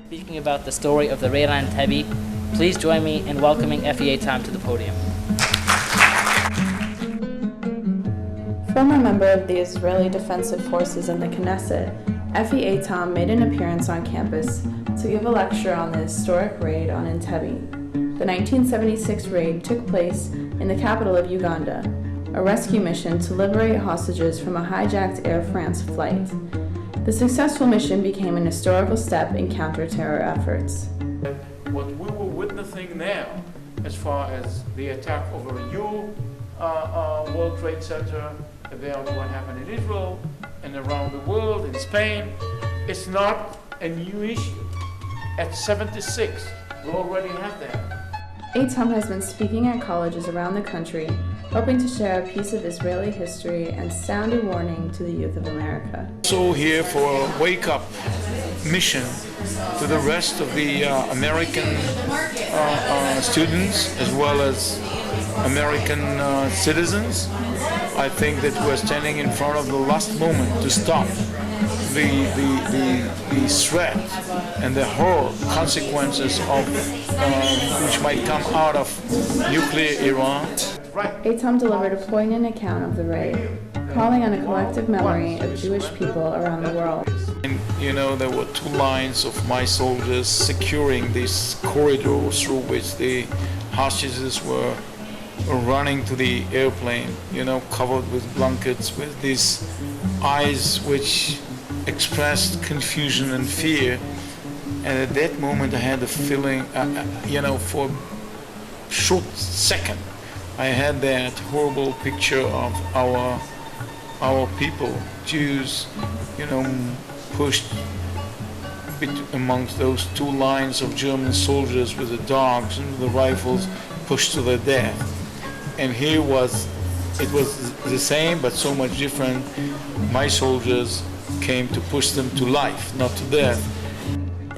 Speaking about the story of the Raid on Entebbe, please join me in welcoming Effie Eitan to the podium. Former member of the Israeli Defensive Forces in the Knesset, Effie Eitan made an appearance on campus to give a lecture on the historic raid on Entebbe. The 1976 raid took place in the capital of Uganda, a rescue mission to liberate hostages from a hijacked Air France flight. The successful mission became an historical step in counter-terror efforts. What we were witnessing now, as far as the attack over New World Trade Center, about what happened in Israel and around the world, in Spain, it's not a new issue. At 76, we already have that. Eitan has been speaking at colleges around the country, hoping to share a piece of Israeli history and sound a warning to the youth of America. So here for a wake-up mission to the rest of the American students as well as American citizens. I think that we're standing in front of the last moment to stop the threat and the horror consequences of which might come out of nuclear Iran. Eitan delivered a poignant account of the raid, calling on a collective memory of Jewish people around the world. And, you know, there were two lines of my soldiers securing this corridor through which the hostages were running to the airplane, you know, covered with blankets, with these eyes which expressed confusion and fear. And at that moment I had the feeling, you know, for a short second, I had that horrible picture of our people, Jews, you know, pushed amongst those two lines of German soldiers with the dogs and the rifles, pushed to their death. And here it was the same, but so much different. My soldiers came to push them to life, not to death.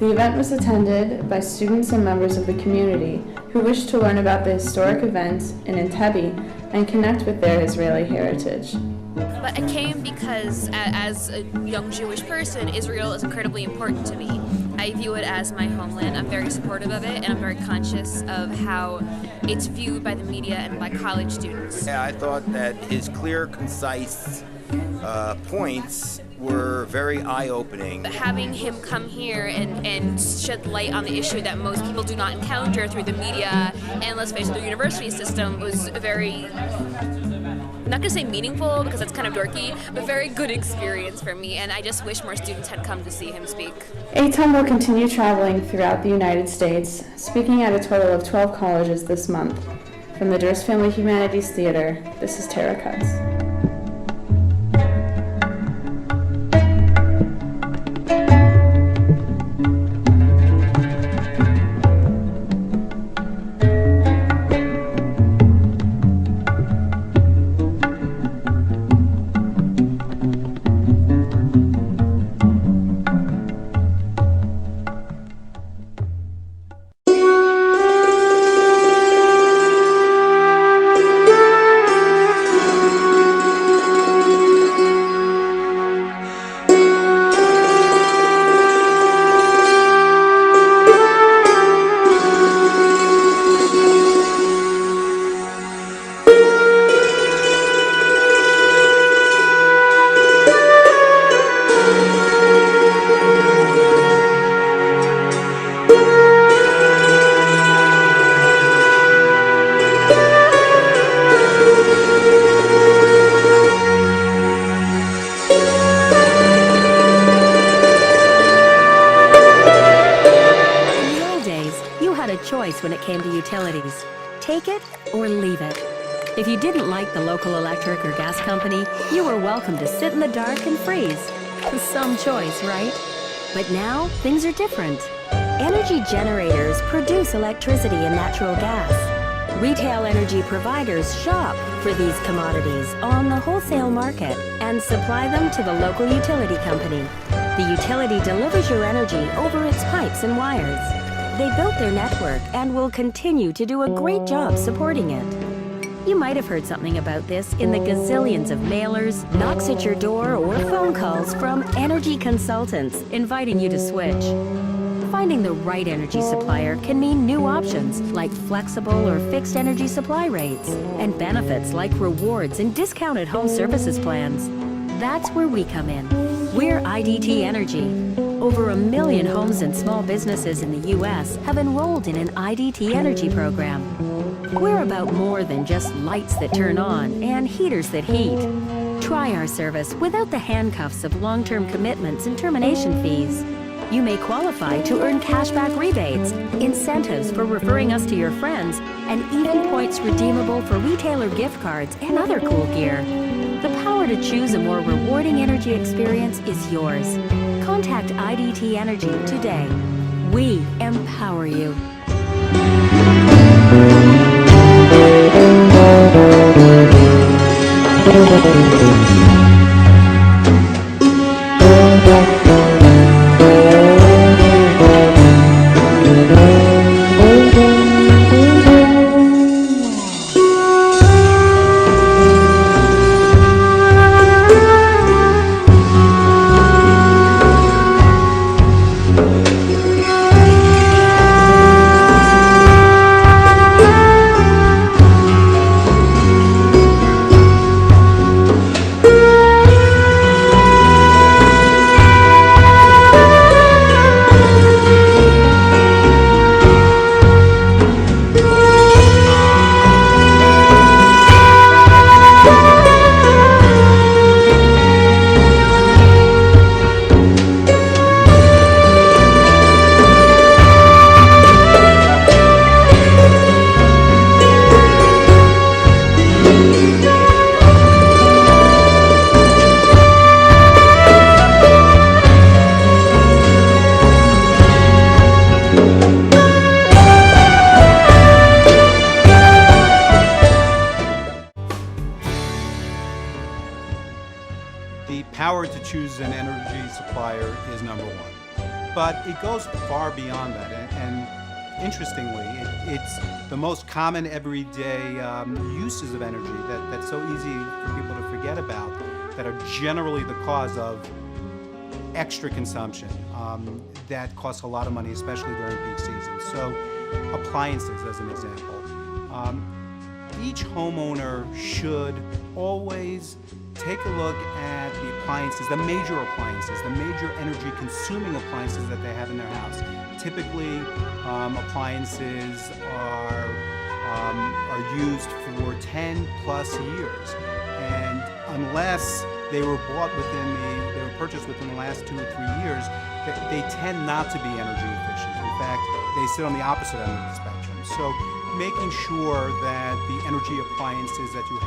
The event was attended by students and members of the community who wished to learn about the historic event in Entebbe and connect with their Israeli heritage. But I came because, as a young Jewish person, Israel is incredibly important to me. I view it as my homeland. I'm very supportive of it, and I'm very conscious of how it's viewed by the media and by college students. Yeah, I thought that his clear, concise points were very eye-opening. Having him come here and shed light on the issue that most people do not encounter through the media and, let's face it, the university system was very, I'm not going to say meaningful because that's kind of dorky, but very good experience for me, and I just wish more students had come to see him speak. Eitan will continue traveling throughout the United States, speaking at a total of 12 colleges this month. From the Durst Family Humanities Theater, this is Tara Cutts. When it came to utilities. Take it or leave it. If you didn't like the local electric or gas company, you were welcome to sit in the dark and freeze. Some choice, right? But now, things are different. Energy generators produce electricity and natural gas. Retail energy providers shop for these commodities on the wholesale market and supply them to the local utility company. The utility delivers your energy over its pipes and wires. They built their network and will continue to do a great job supporting it. You might have heard something about this in the gazillions of mailers, knocks at your door, or phone calls from energy consultants inviting you to switch. Finding the right energy supplier can mean new options like flexible or fixed energy supply rates and benefits like rewards and discounted home services plans. That's where we come in. We're IDT Energy. Over 1 million homes and small businesses in the U.S. have enrolled in an IDT Energy program. We're about more than just lights that turn on and heaters that heat. Try our service without the handcuffs of long-term commitments and termination fees. You may qualify to earn cashback rebates, incentives for referring us to your friends, and even points redeemable for retailer gift cards and other cool gear. The power to choose a more rewarding energy experience is yours. Contact IDT Energy today. We empower you. The power to choose an energy supplier is number one. But it goes far beyond that. And interestingly, it's the most common everyday uses of energy that's so easy for people to forget about that are generally the cause of extra consumption that costs a lot of money, especially during peak season. So appliances, as an example. Each homeowner should always take a look at the appliances, the major energy consuming appliances that they have in their house. Typically, appliances are used for 10 plus years. And unless they were purchased within the last 2 or 3 years, they tend not to be energy efficient. In fact, they sit on the opposite end of the spectrum. So making sure that the energy appliances that you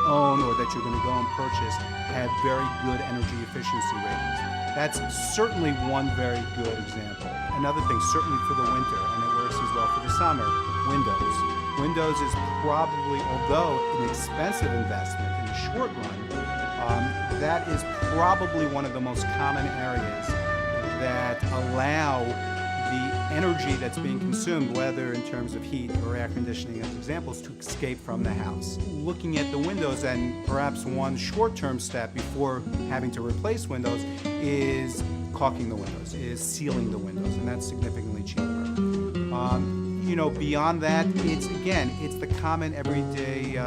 own or that you're going to go and purchase have very good energy efficiency ratings. That's certainly one very good example. Another thing, certainly for the winter, and it works as well for the summer, windows. Windows is probably, although an expensive investment in the short run, that is probably one of the most common areas that allow the energy that's being consumed, whether in terms of heat or air conditioning as examples, to escape from the house. Looking at the windows, and perhaps one short-term step before having to replace windows, is caulking the windows, is sealing the windows, and that's significantly cheaper. Beyond that, it's the common everyday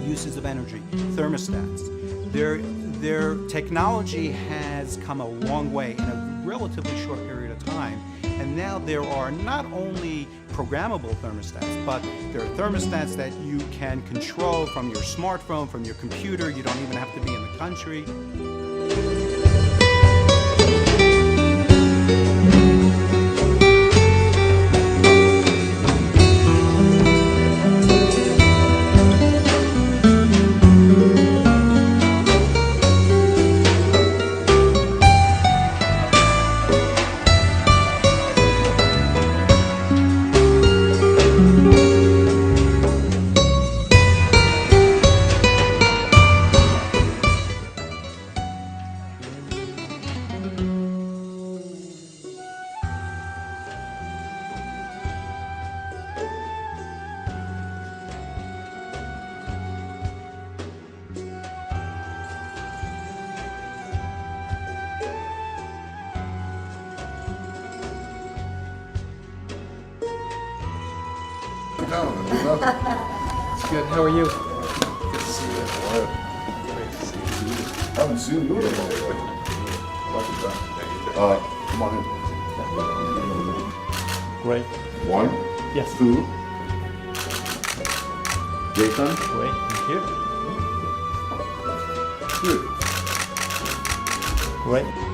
uses of energy. Thermostats. Their technology has come a long way in a relatively short period of time, and now there are not only programmable thermostats, but there are thermostats that you can control from your smartphone, from your computer. You don't even have to be in the country. town and do nothing. It's good. How are you? Good to see you. Great to see you. I haven't seen you in a while. Come on in. Great. 1, Yes. 2. Jason. Great. Thank you. 3. Great.